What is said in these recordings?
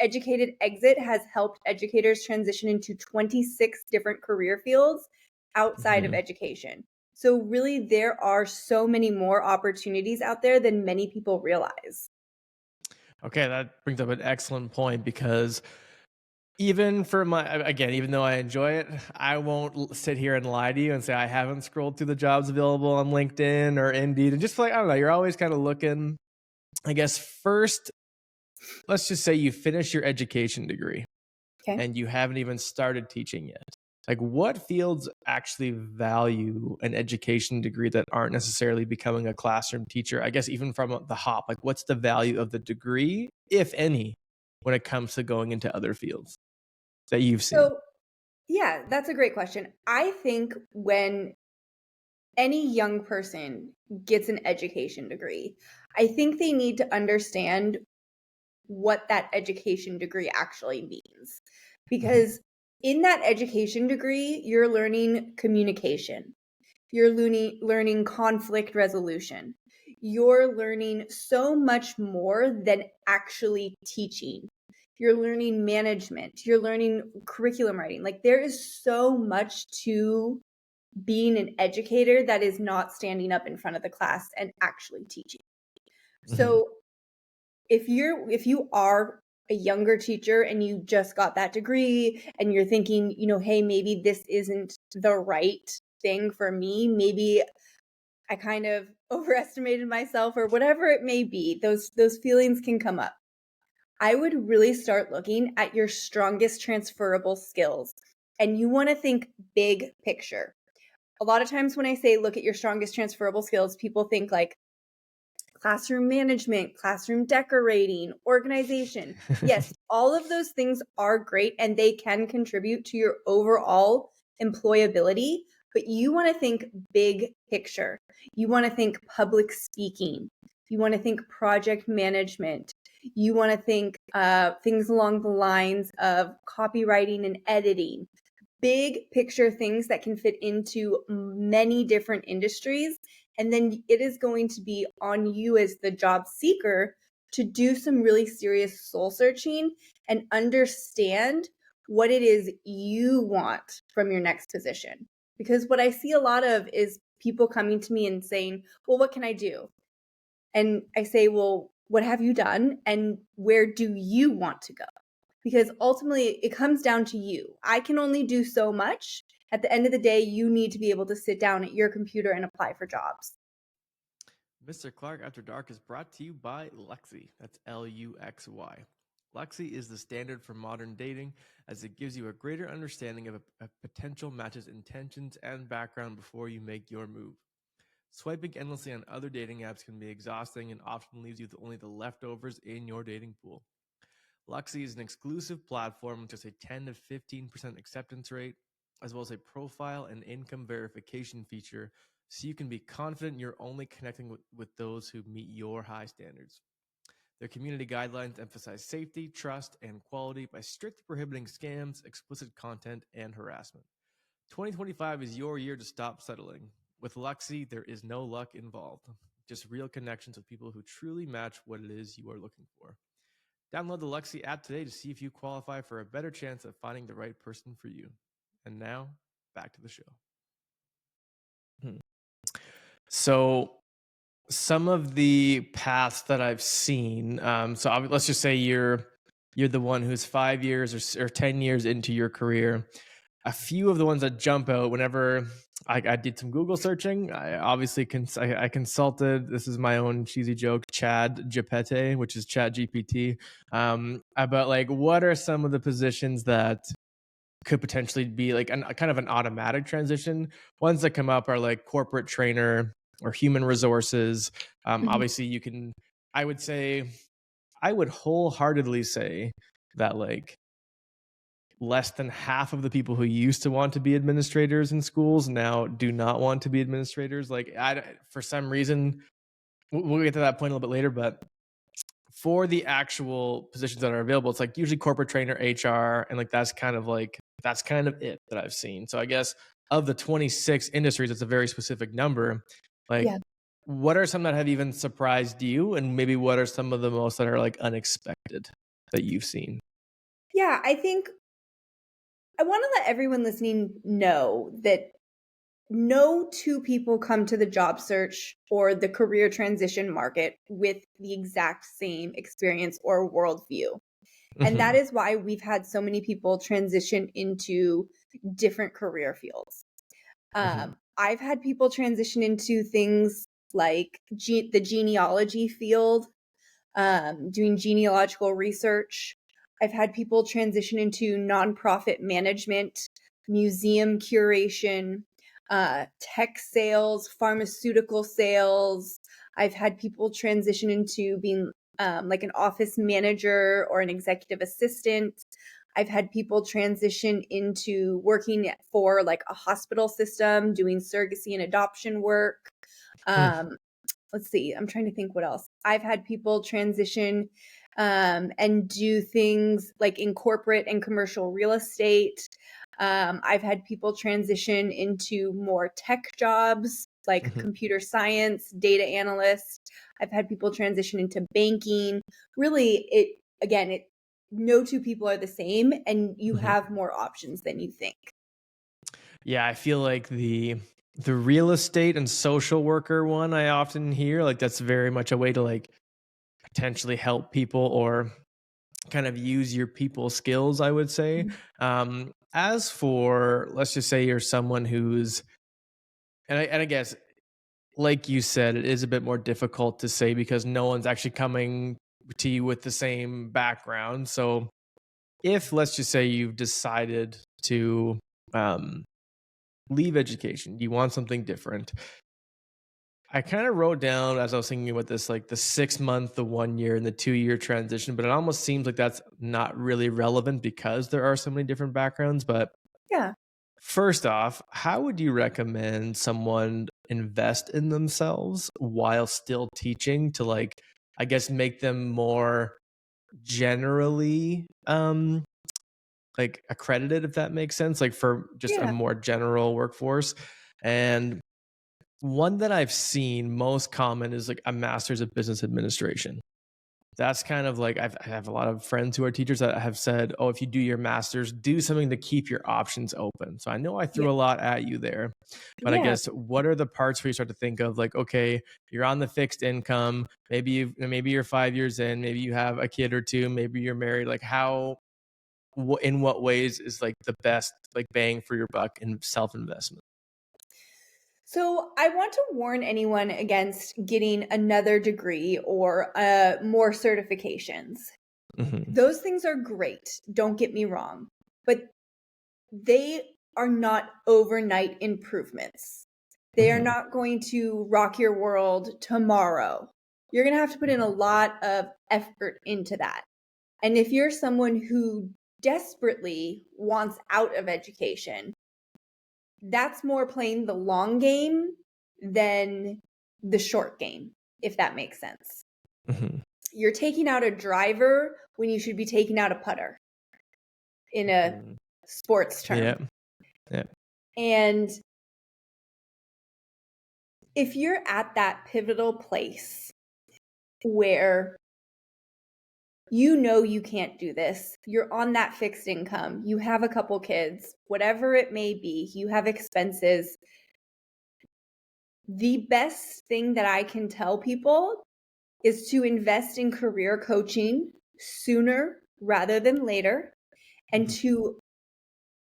educated exit has helped educators transition into 26 different career fields outside of education. So really, there are so many more opportunities out there than many people realize. Okay, that brings up an excellent point, because even for even though I enjoy it, I won't sit here and lie to you and say I haven't scrolled through the jobs available on LinkedIn or Indeed. And just like, I don't know, you're always kind of looking. I guess first, let's just say you finish your education degree Okay. and you haven't even started teaching yet. Like, what fields actually value an education degree that aren't necessarily becoming a classroom teacher? I guess even from the hop, like, what's the value of the degree, if any, when it comes to going into other fields that you've seen? So, yeah, that's a great question. I think when any young person gets an education degree, I think they need to understand what that education degree actually means. Because in that education degree, you're learning communication, you're learning conflict resolution, you're learning so much more than actually teaching. You're learning management, you're learning curriculum writing. Like, there is so much to being an educator that is not standing up in front of the class and actually teaching. Mhm. So if you are a younger teacher and you just got that degree and you're thinking, hey, maybe this isn't the right thing for me, maybe I kind of overestimated myself or whatever it may be, those feelings can come up. I would really start looking at your strongest transferable skills, and you want to think big picture. A lot of times when I say look at your strongest transferable skills, people think like classroom management, classroom decorating, organization. Yes, all of those things are great and they can contribute to your overall employability, but you want to think big picture. You want to think public speaking. You want to think project management. You want to think things along the lines of copywriting and editing. Big picture things that can fit into many different industries. And then it is going to be on you as the job seeker to do some really serious soul searching and understand what it is you want from your next position. Because what I see a lot of is people coming to me and saying, well, what can I do? And I say, well, what have you done? And where do you want to go? Because ultimately it comes down to you. I can only do so much. At the end of the day, you need to be able to sit down at your computer and apply for jobs. Mr. Clark After Dark is brought to you by Lexi. That's Luxy. Lexi is the standard for modern dating, as it gives you a greater understanding of a potential match's intentions and background before you make your move. Swiping endlessly on other dating apps can be exhausting and often leaves you with only the leftovers in your dating pool. Luxy is an exclusive platform with just a 10 to 15% acceptance rate, as well as a profile and income verification feature, so you can be confident you're only connecting with those who meet your high standards. Their community guidelines emphasize safety, trust, and quality by strictly prohibiting scams, explicit content, and harassment. 2025 is your year to stop settling. With Luxy, there is no luck involved, just real connections with people who truly match what it is you are looking for. Download the Luxy app today to see if you qualify for a better chance of finding the right person for you. And now, back to the show. So, some of the paths that I've seen. Let's just say you're the one who's 5 years or 10 years into your career. A few of the ones that jump out whenever I did some Google searching. I obviously I consulted. This is my own cheesy joke, Chad GPT, which is Chat GPT, about like what are some of the positions that could potentially be like kind of an automatic transition. Ones that come up are like corporate trainer or human resources. Obviously, you can. I would wholeheartedly say that like less than half of the people who used to want to be administrators in schools now do not want to be administrators. Like, for some reason, we'll get to that point a little bit later, but for the actual positions that are available, it's like usually corporate trainer, HR, and like that's kind of it that I've seen. So I guess of the 26 industries, it's a very specific number. Like, Yeah. what are some that have even surprised you, and maybe what are some of the most that are like unexpected that you've seen? Yeah, I think I want to let everyone listening know that no two people come to the job search or the career transition market with the exact same experience or worldview. And that Hmm. is why we've had so many people transition into different career fields. Hmm. I've had people transition into things like the genealogy field, doing genealogical research. I've had people transition into nonprofit management, museum curation, tech sales, pharmaceutical sales. I've had people transition into being like an office manager or an executive assistant. I've had people transition into working for like a hospital system, doing surrogacy and adoption work. Um, let's see, I'm trying to think what else. I've had people transition and do things like in corporate and commercial real estate. I've had people transition into more tech jobs like Hmm. computer science, data analyst. I've had people transition into banking. Really, no two people are the same, and you Hmm. have more options than you think. Yeah, I feel like the real estate and social worker one I often hear, like that's very much a way to like potentially help people or kind of use your people skills, I would say. As for, let's just say you're someone who's, and I guess, like you said, it is a bit more difficult to say because no one's actually coming to you with the same background. So if, let's just say, you've decided to um, leave education, you want something different. I kind of wrote down as I was thinking about this, like the 6 month, the 1 year, and the 2 year transition, but it almost seems like that's not really relevant because there are so many different backgrounds. But Yeah. first off, how would you recommend someone invest in themselves while still teaching to, like, I guess, make them more generally like accredited, if that makes sense, like for just a Yeah. more general workforce? And one that I've seen most common is like a master's of business administration. That's kind of like I have a lot of friends who are teachers that have said, "Oh, if you do your master's, do something to keep your options open." So I know I Yeah. threw a lot at you there, but I Yeah. guess what are the parts where you start to think of like, okay, you're on the fixed income, maybe you're 5 years in, maybe you have a kid or two, maybe you're married. Like in what ways is like the best like bang for your buck in self investment? So, I want to warn anyone against getting another degree or more certifications. Hmm. Those things are great, don't get me wrong, but they are not overnight improvements. They are Hmm. not going to rock your world tomorrow. You're going to have to put in a lot of effort into that. And if you're someone who desperately wants out of education, that's more playing the long game than the short game, if that makes sense. Hmm. You're taking out a driver when you should be taking out a putter in a Hmm. sports Yeah. term. Yeah. And if you're at that pivotal place where you know you can't do this, you're on that fixed income, you have a couple kids, whatever it may be, you have expenses, the best thing that I can tell people is to invest in career coaching sooner rather than later and Mhm. to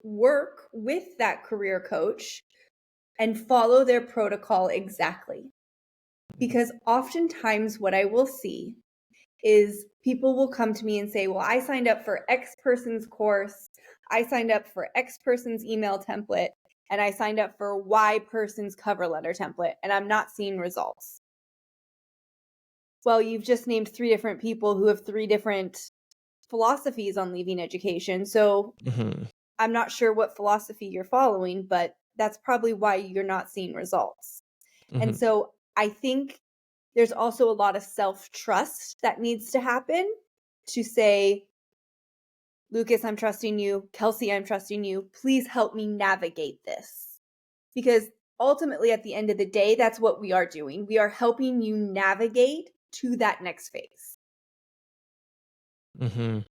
work with that career coach and follow their protocol exactly. Mhm. Because oftentimes, what I will see is people will come to me and say, well, I signed up for X person's course, I signed up for X person's email template, and I signed up for Y person's cover letter template, and I'm not seeing results. Well, you've just named three different people who have three different philosophies on leaving education. So Mhm. I'm not sure what philosophy you're following, but that's probably why you're not seeing results. And Mhm. so I think there's also a lot of self trust that needs to happen to say, Lucas, I'm trusting you. Kelsie, I'm trusting you. Please help me navigate this. Because ultimately, at the end of the day, that's what we are doing. We are helping you navigate to that next phase. Mhm.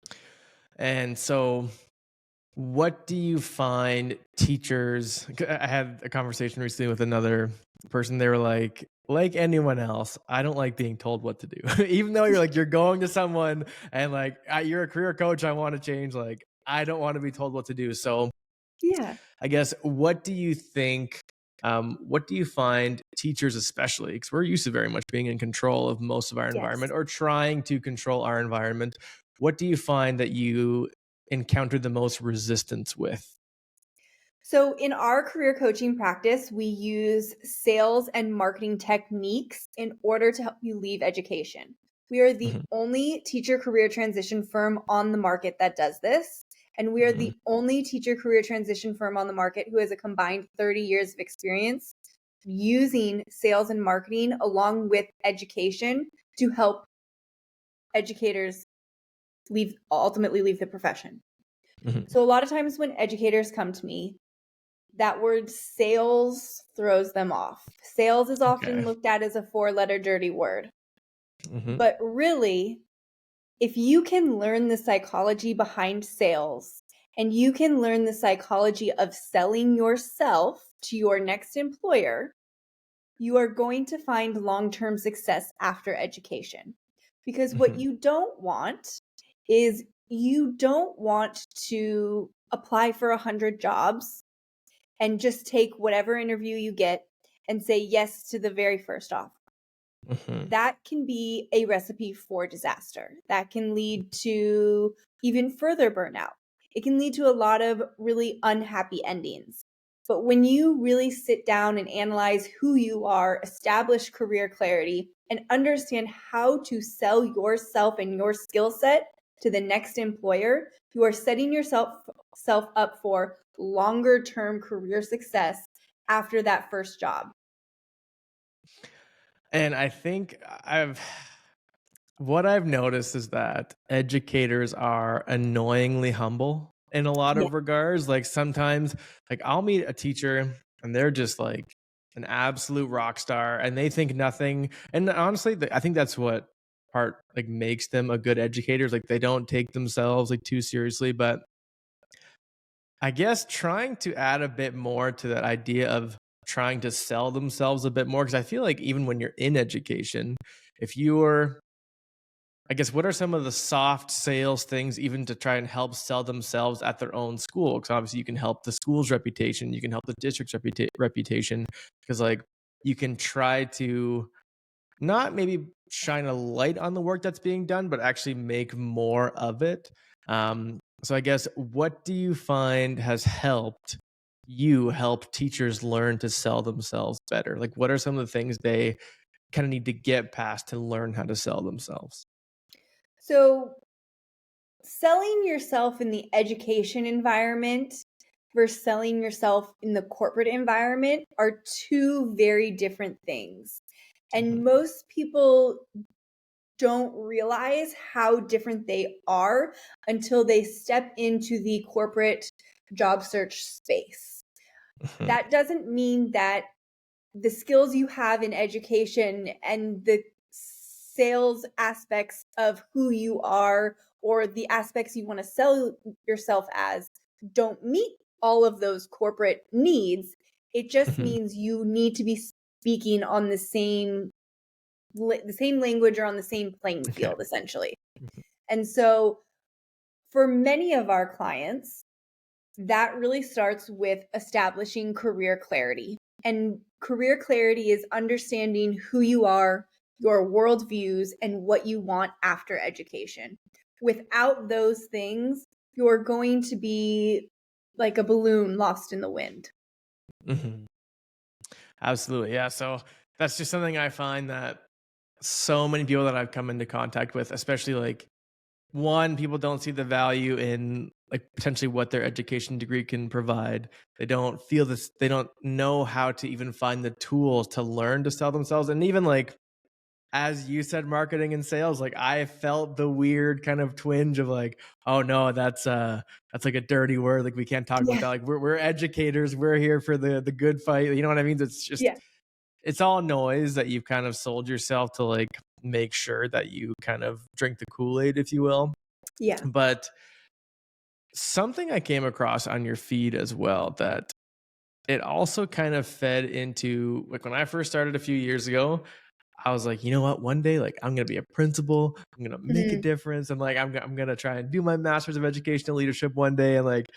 And so what do you find teachers I had a conversation recently with another person. They were like anyone else, I don't like being told what to do. Even though you're going to someone and you're a career coach, I want to change. Like, I don't want to be told what to do. So Yeah. I guess, what do you think? What do you find teachers, especially, because we're used to very much being in control of most of our Yes. environment or trying to control our environment? What do you find that you encounter the most resistance with? So, in our career coaching practice, we use sales and marketing techniques in order to help you leave education. We are the Mhm, only teacher career transition firm on the market that does this. And we are mhm, the only teacher career transition firm on the market who has a combined 30 years of experience using sales and marketing along with education to help educators ultimately leave the profession. mhm. So, a lot of times when educators come to me, that word sales throws them off. Sales is often Okay. looked at as a four-letter dirty word. Mhm, But really, if you can learn the psychology behind sales and you can learn the psychology of selling yourself to your next employer, you are going to find long-term success after education. Because what mhm, you don't want is you don't want to apply for 100 jobs and just take whatever interview you get and say yes to the very first offer. mhm. That can be a recipe for disaster. That can lead to even further burnout. It can lead to a lot of really unhappy endings. But when you really sit down and analyze who you are, establish career clarity, and understand how to sell yourself and your skill set to the next employer, you are setting yourself up for longer term career success after that first job. And I think what I've noticed is that educators are annoyingly humble in a lot Yeah. of regards. Like, sometimes, I'll meet a teacher and they're just like an absolute rock star and they think nothing. And honestly, I think that's what part makes them a good educators. Like, they don't take themselves too seriously. But I guess trying to add a bit more to that idea of trying to sell themselves a bit more, because I feel like even when you're in education, if you're I guess, what are some of the soft sales things even to try and help sell themselves at their own school? Because obviously you can help the school's reputation, you can help the district's reputation, because you can try to not maybe shine a light on the work that's being done, but actually make more of it. So I guess, what do you find has helped you help teachers learn to sell themselves better? Like, what are some of the things they kind of need to get past to learn how to sell themselves? So, selling yourself in the education environment versus selling yourself in the corporate environment are two very different things. And Mhm. most people don't realize how different they are until they step into the corporate job search space. Mhm. That doesn't mean that the skills you have in education and the sales aspects of who you are or the aspects you want to sell yourself as don't meet all of those corporate needs. It just Mhm. means you need to be speaking on the same language or on the same playing Okay. field essentially. Mhm. And so for many of our clients, that really starts with establishing career clarity. And career clarity is understanding who you are, your worldviews, and what you want after education. Without those things, you're going to be like a balloon lost in the wind. Mhm. Absolutely. Yeah. So that's just something I find that so many people that I've come into contact with, especially one, people don't see the value in potentially what their education degree can provide. They don't feel this, they don't know how to even find the tools to learn to sell themselves. And even as you said, marketing and sales, I felt the weird kind of twinge of oh no, that's like a dirty word. Like, we can't talk about Yeah. that. Like, we're educators. We're here for the good fight. You know what I mean? It's just, Yeah. it's all noise that you've kind of sold yourself to make sure that you kind of drink the Kool-Aid, if you will. Yeah. But something I came across on your feed as well that it also kind of fed into like when I first started a few years ago, I was like, you know what? One day, like I'm gonna be a principal. I'm gonna make a Mhm. difference, and like I'm gonna try and do my master's of educational leadership one day, and like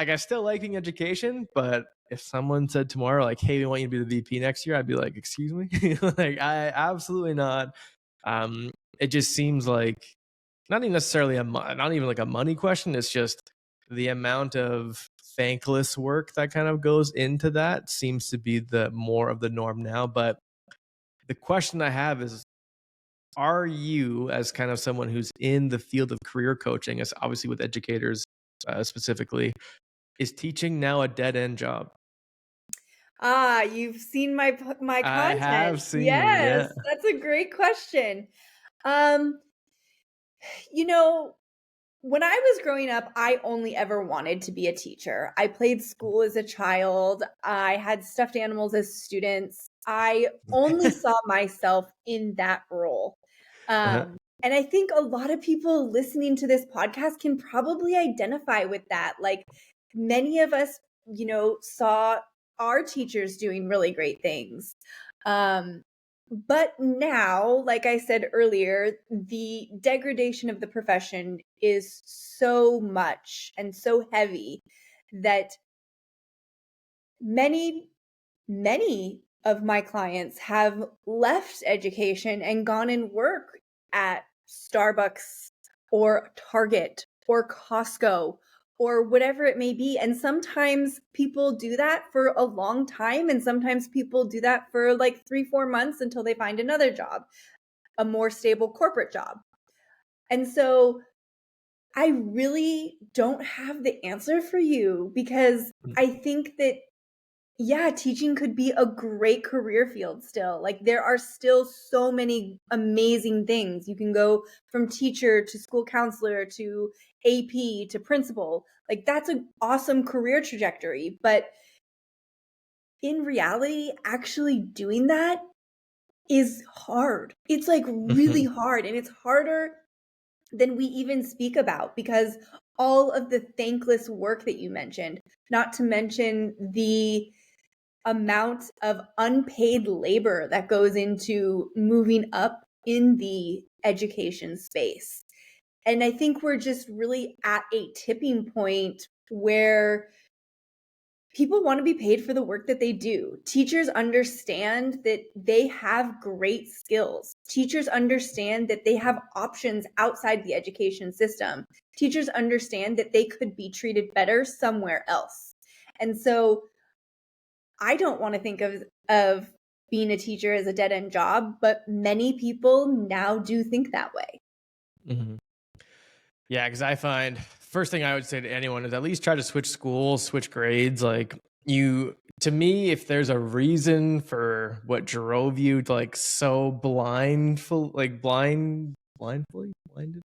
I still like being education, but if someone said tomorrow, like, hey, we want you to be the VP next year, I'd be like, excuse me, like I absolutely not. It just seems like not even necessarily not even like a money question. It's just the amount of thankless work that kind of goes into that seems to be the more of the norm now. But the question I have is, are you, as kind of someone who's in the field of career coaching, as obviously with educators specifically, is teaching now a dead end job? Ah, you've seen my I have content. seen, Yes, yeah. that's a great question. Um, you know, when I was growing up, I only ever wanted to be a teacher. I played school as a child. I had stuffed animals as students. I only saw myself in that role. Uh-huh. And I think a lot of people listening to this podcast can probably identify with that. Like many of us, saw our teachers doing really great things. Um, but now, like I said earlier, the degradation of the profession is so much and so heavy that many, many of my clients have left education and gone and work at Starbucks or Target or Costco or whatever it may be. And sometimes people do that for a long time. And sometimes people do that for like 3, 4 months until they find another job, a more stable corporate job. And so I really don't have the answer for you because I think that yeah, teaching could be a great career field still. Like there are still so many amazing things. You can go from teacher to school counselor to AP to principal. Like that's an awesome career trajectory. But in reality, actually doing that is hard. It's like really Mhm. hard and it's harder than we even speak about because all of the thankless work that you mentioned, not to mention the amount of unpaid labor that goes into moving up in the education space. And I think we're just really at a tipping point where people want to be paid for the work that they do. Teachers understand that they have great skills. Teachers understand that they have options outside the education system. Teachers understand that they could be treated better somewhere else. And so I don't want to think of being a teacher as a dead end job, but many people now do think that way. Mhm. Yeah, because I find first thing I would say to anyone is at least try to switch schools, switch grades. Like you, to me, if there's a reason for what drove you to like so blindful, like blinded,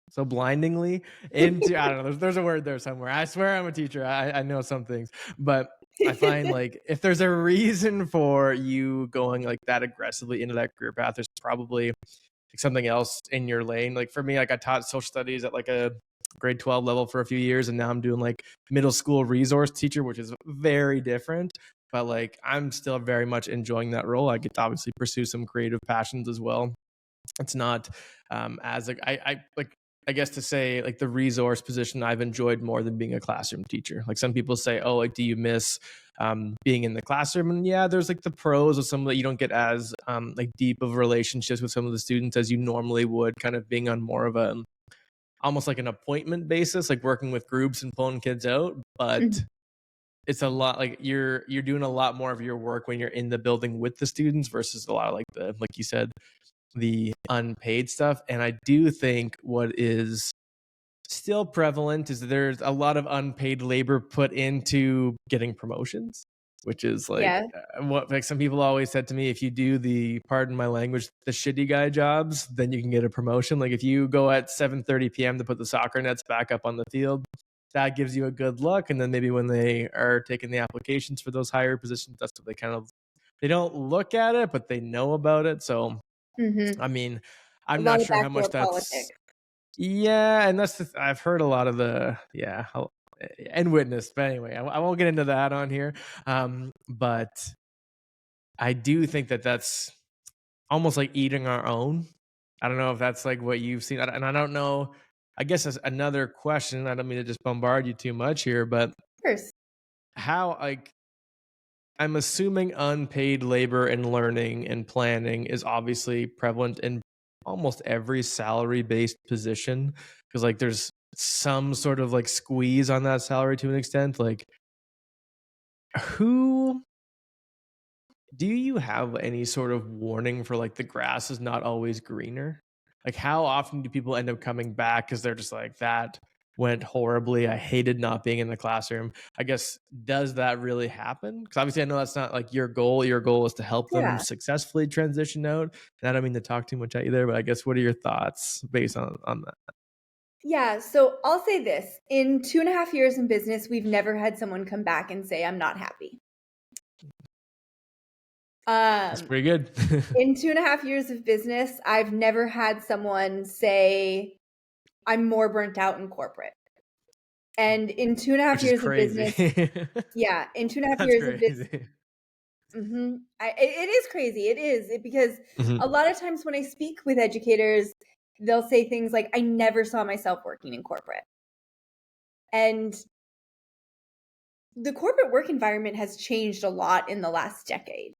so blindingly into, I don't know. There's a word there somewhere. I swear I'm a teacher. I know some things, but I find like if there's a reason for you going like that aggressively into that career path, there's probably like something else in your lane. Like for me, like I taught social studies at like a grade 12 level for a few years, and now I'm doing like middle school resource teacher, which is very different. But like I'm still very much enjoying that role. I get to obviously pursue some creative passions as well. It's not as like I like I guess to say like the resource position I've enjoyed more than being a classroom teacher. Like some people say, oh, like do you miss being in the classroom? And yeah, there's like the pros of some that you don't get as like deep of relationships with some of the students as you normally would, kind of being on more of a almost like an appointment basis, like working with groups and pulling kids out. But Mhm. it's a lot like you're doing a lot more of your work when you're in the building with the students versus a lot of like the like you said the unpaid stuff. And I do think what is still prevalent is there's a lot of unpaid labor put into getting promotions, which is like Yeah. what like some people always said to me, if you do the pardon my language, the shitty guy jobs, then you can get a promotion. Like if you go at 7:30 p.m. to put the soccer nets back up on the field, that gives you a good look. And then maybe when they are taking the applications for those higher positions, that's what they kind of they don't look at it, but they know about it. So Mhm. I mean, A I'm lot not of sure how much backdoor that's politics. Yeah, and I've heard a lot of and witnessed, but anyway, I won't get into that on here. But I do think that that's almost like eating our own. I don't know if that's like what you've seen, and I don't know. I guess as another question, I don't mean to just bombard you too much here, but Course. how, like, I'm assuming unpaid labor and learning and planning is obviously prevalent in almost every salary-based position because, like, there's some sort of like squeeze on that salary to an extent. Like, who do you have any sort of warning for, like, the grass is not always greener? Like, how often do people end up coming back because 'cause they're just like, "That went horribly. I hated not being in the classroom." I guess, does that really happen? Because obviously I know that's not, like, your goal. Your goal is to help them Yeah. successfully transition out, and I don't mean to talk too much at you there, but I guess what are your thoughts based on that? Yeah, so I'll say this. In 2.5 years in business, we've never had someone come back and say, "I'm not happy." That's Um, pretty good. in 2.5 years of business, I've never had someone say, "I'm more burnt out in corporate." And in 2.5 Which is years of crazy. business, yeah, in 2.5 That's years of business. crazy. It is crazy. It is because Mhm, a lot of times when I speak with educators, they'll say things like, "I never saw myself working in corporate." And the corporate work environment has changed a lot in the last decade,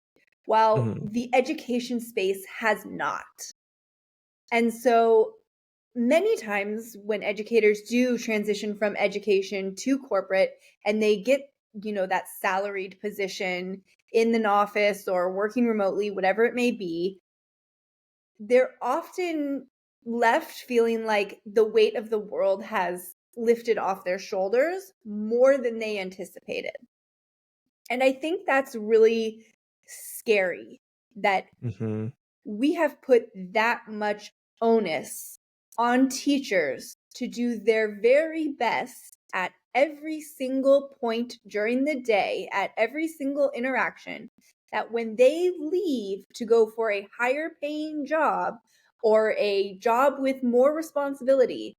while mhm, the education space has not. And so many times when educators do transition from education to corporate and they get, that salaried position in an office or working remotely, whatever it may be, they're often left feeling like the weight of the world has lifted off their shoulders more than they anticipated. And I think that's really scary that mhm. we have put that much onus on teachers to do their very best at every single point during the day, at every single interaction, that when they leave to go for a higher paying job or a job with more responsibility,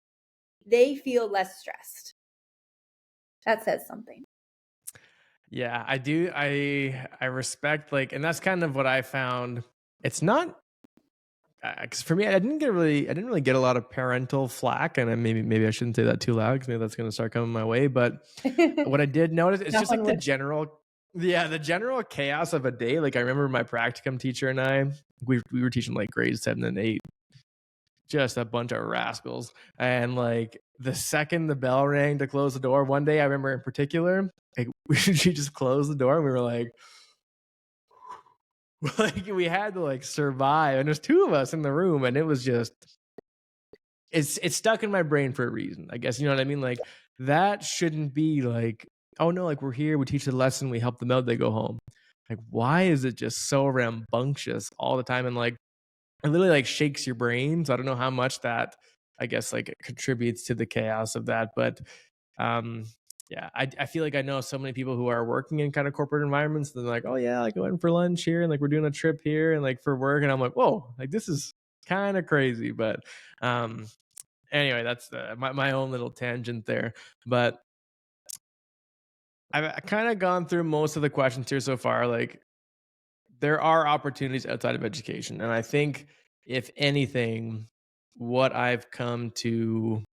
they feel less stressed. That says something. Yeah, I do. I respect, like, and that's kind of what I found. It's not because for me, I didn't really get a lot of parental flack, and maybe I shouldn't say that too loud because maybe that's going to start coming my way. But what I did notice is Knock just on like wood. the general chaos of a day. Like, I remember my practicum teacher and we were teaching like grades 7 and 8, just a bunch of rascals. And like the second the bell rang to close the door, one day I remember in particular, like she just closed the door and we were like we had to like survive. And there's two of us in the room, and it was just it's stuck in my brain for a reason. I guess you know what I mean. Like, that shouldn't be like, oh no, like we're here, we teach the lesson, we help them out, they go home. Like, why is it just so rambunctious all the time? And like it literally like shakes your brain. So I don't know how much that, I guess, like contributes to the chaos of that. But um yeah, I feel like I know so many people who are working in kind of corporate environments. And they're like, oh yeah, like going for lunch here, and like we're doing a trip here, and like for work. And I'm like, whoa, like this is kind of crazy. But um anyway, that's my own little tangent there. But I've kind of gone through most of the questions here so far. Like, there are opportunities outside of education. And I think, if anything, what I've come to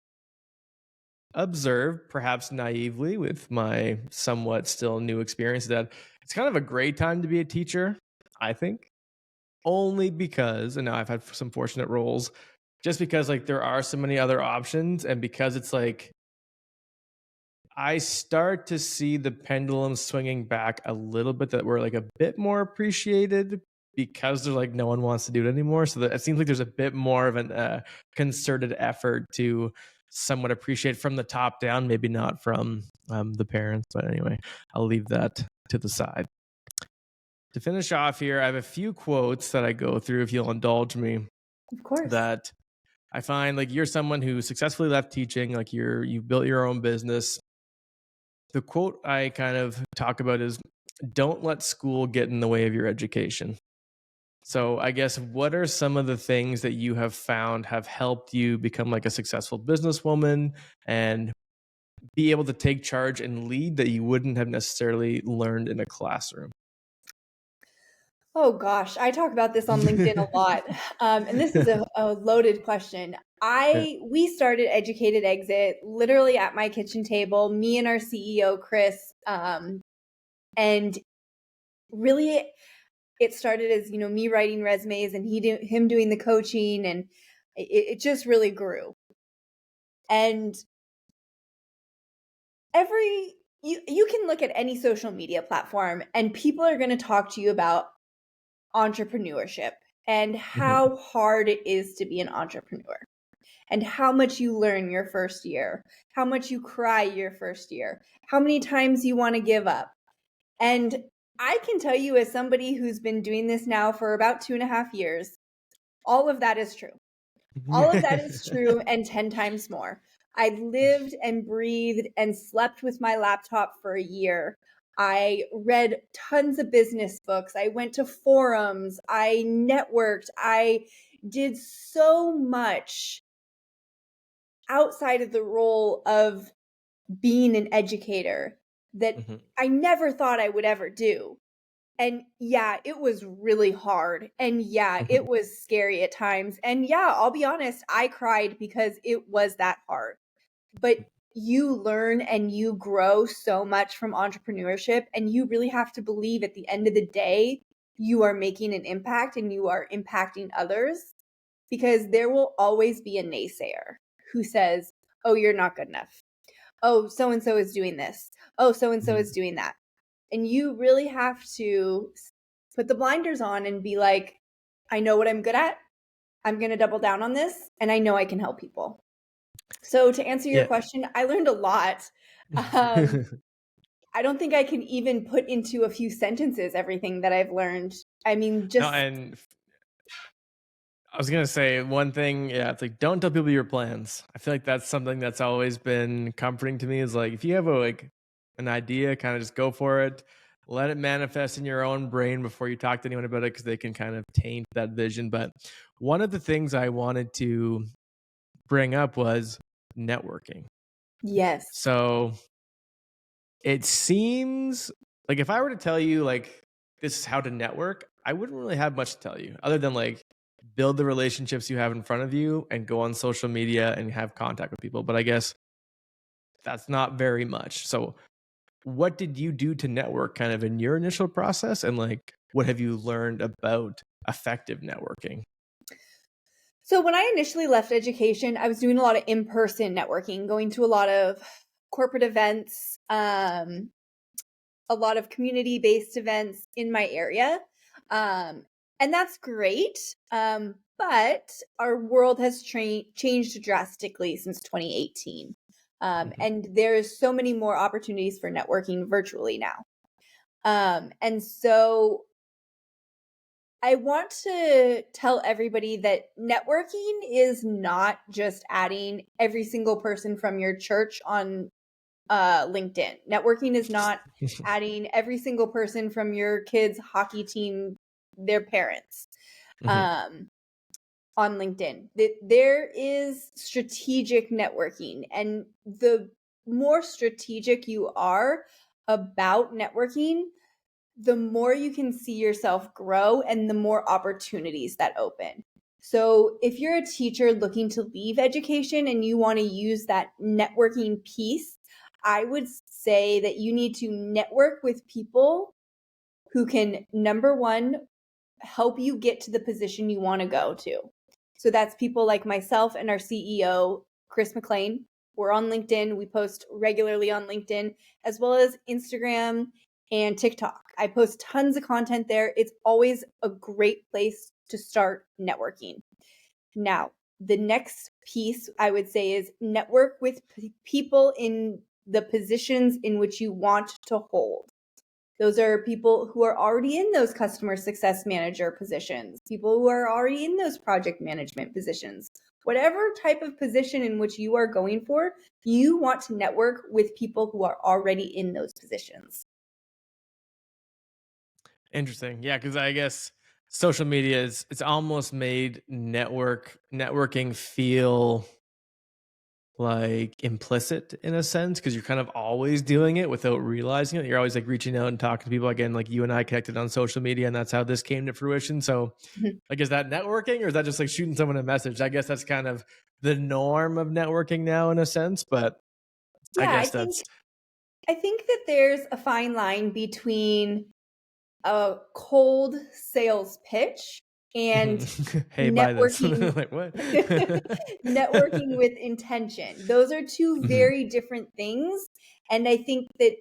observe, perhaps naively, with my somewhat still new experience, is that it's kind of a great time to be a teacher, I think, only because, and now I've had some fortunate roles, just because like there are so many other options, and because it's like I start to see the pendulum swinging back a little bit, that we're like a bit more appreciated because there's like no one wants to do it anymore. So that it seems like there's a bit more of an concerted effort to somewhat appreciate from the top down, maybe not from the parents. But anyway, I'll leave that to the side. To finish off here, I have a few quotes that I go through, if you'll indulge me, Of course. that I find, like, you're someone who successfully left teaching, like you've built your own business. The quote I kind of talk about is, don't let school get in the way of your education. So I guess what are some of the things that you have found have helped you become like a successful businesswoman and be able to take charge and lead that you wouldn't have necessarily learned in a classroom? Oh gosh, I talk about this on LinkedIn a lot. And this is a loaded question. Yeah. We started Educated Exit literally at my kitchen table, me and our CEO, Chris. And really it started as, me writing resumes and him doing the coaching, and it just really grew. And you can look at any social media platform and people are going to talk to you about entrepreneurship and Mhm. how hard it is to be an entrepreneur and how much you learn your first year, how much you cry your first year, how many times you want to give up. And I can tell you, as somebody who's been doing this now for about 2.5 years, all of that is true. All of that is true and 10 times more. I lived and breathed and slept with my laptop for a year. I read tons of business books. I went to forums. I networked. I did so much outside of the role of being an educator that Mhm. I never thought I would ever do. And yeah, it was really hard. And yeah, Mhm. it was scary at times. And yeah, I'll be honest, I cried because it was that hard. But you learn and you grow so much from entrepreneurship. And you really have to believe at the end of the day, you are making an impact and you are impacting others, because there will always be a naysayer who says, oh, you're not good enough. Oh, so and so is doing this. Oh, so and so is Mhm. doing that. And you really have to put the blinders on and be like, I know what I'm good at. I'm going to double down on this, and I know I can help people. So, to answer your Yeah. question, I learned a lot. Um, I don't think I can even put into a few sentences everything that I've learned. I mean, No, just and I was gonna say one thing, yeah, it's like don't tell people your plans. I feel like that's something that's always been comforting to me is like if you have an idea, kind of just go for it. Let it manifest in your own brain before you talk to anyone about it because they can kind of taint that vision. But one of the things I wanted to bring up was networking. yes. So it seems like if I were to tell you like this is how to network, I wouldn't really have much to tell you other than like build the relationships you have in front of you and go on social media and have contact with people. But I guess that's not very much. So what did you do to network kind of in your initial process and like what have you learned about effective networking? So, when I initially left education, I was doing a lot of in person networking, going to a lot of corporate events, a lot of community based events in my area. Um, and that's great. But our world has changed drastically since 2018. Mhm. And there's so many more opportunities for networking virtually now. And so I want to tell everybody that networking is not just adding every single person from your church on LinkedIn. Networking is not adding every single person from your kids' hockey team, their parents, Mhm. um, on LinkedIn. There is strategic networking, and the more strategic you are about networking, the more you can see yourself grow and the more opportunities that open. So, if you're a teacher looking to leave education and you want to use that networking piece, I would say that you need to network with people who can, number one, help you get to the position you want to go to. So that's people like myself and our CEO, Chris McLean. We're on LinkedIn. We post regularly on LinkedIn, as well as Instagram and TikTok. I post tons of content there. It's always a great place to start networking. Now, the next piece I would say is network with people in the positions in which you want to hold. Those are people who are already in those customer success manager positions, people who are already in those project management positions. Whatever type of position in which you are going for, you want to network with people who are already in those positions. Interesting. Yeah, because I guess social media is it's almost made networking feel like implicit in a sense because you're kind of always doing it without realizing it. You're always like reaching out and talking to people again, like you and I connected on social media, and that's how this came to fruition. So, like, is that networking or is that just like shooting someone a message? I guess that's kind of the norm of networking now in a sense, but I Yeah, guess that's I think that there's a fine line between a cold sales pitch and hey, buy this. networking Like what? networking with intention. Those are two Mhm, very different things, and I think that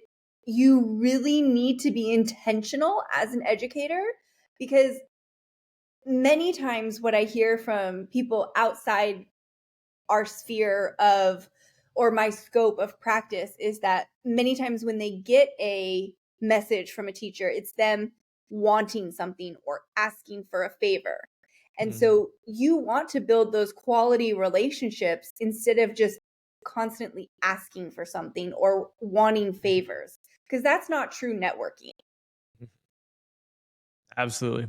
you really need to be intentional as an educator because many times what I hear from people outside our sphere of or my scope of practice is that many times when they get a message from a teacher, it's them wanting something or asking for a favor. And mhm, so you want to build those quality relationships instead of just constantly asking for something or wanting mhm, favors, because that's not true networking. mhm. Absolutely.